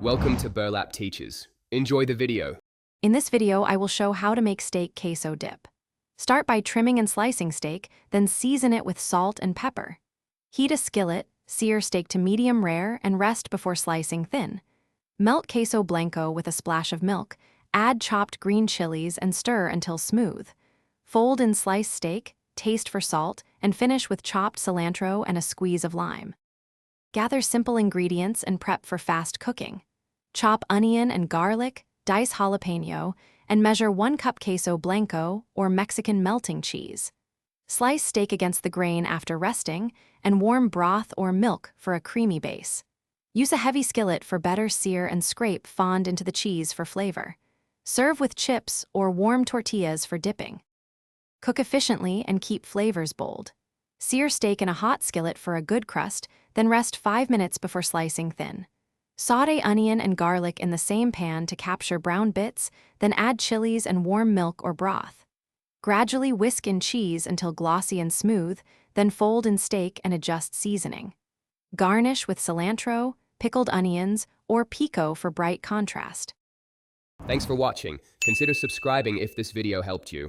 Welcome to Burlap Teachers. Enjoy the video. In this video, I will show how to make steak queso dip. Start by trimming and slicing steak, then season it with salt and pepper. Heat a skillet, sear steak to medium rare, and rest before slicing thin. Melt queso blanco with a splash of milk, add chopped green chilies and stir until smooth. Fold in sliced steak, taste for salt, and finish with chopped cilantro and a squeeze of lime. Gather simple ingredients and prep for fast cooking. Chop onion and garlic, dice jalapeno, and measure 1 cup queso blanco or Mexican melting cheese. Slice steak against the grain after resting, and warm broth or milk for a creamy base. Use a heavy skillet for better sear and scrape fond into the cheese for flavor. Serve with chips or warm tortillas for dipping. Cook efficiently and keep flavors bold. Sear steak in a hot skillet for a good crust, then rest 5 minutes before slicing thin. Sauté onion and garlic in the same pan to capture brown bits, then add chilies and warm milk or broth. Gradually whisk in cheese until glossy and smooth, then fold in steak and adjust seasoning. Garnish with cilantro, pickled onions, or pico for bright contrast. Thanks for watching. Consider subscribing if this video helped you.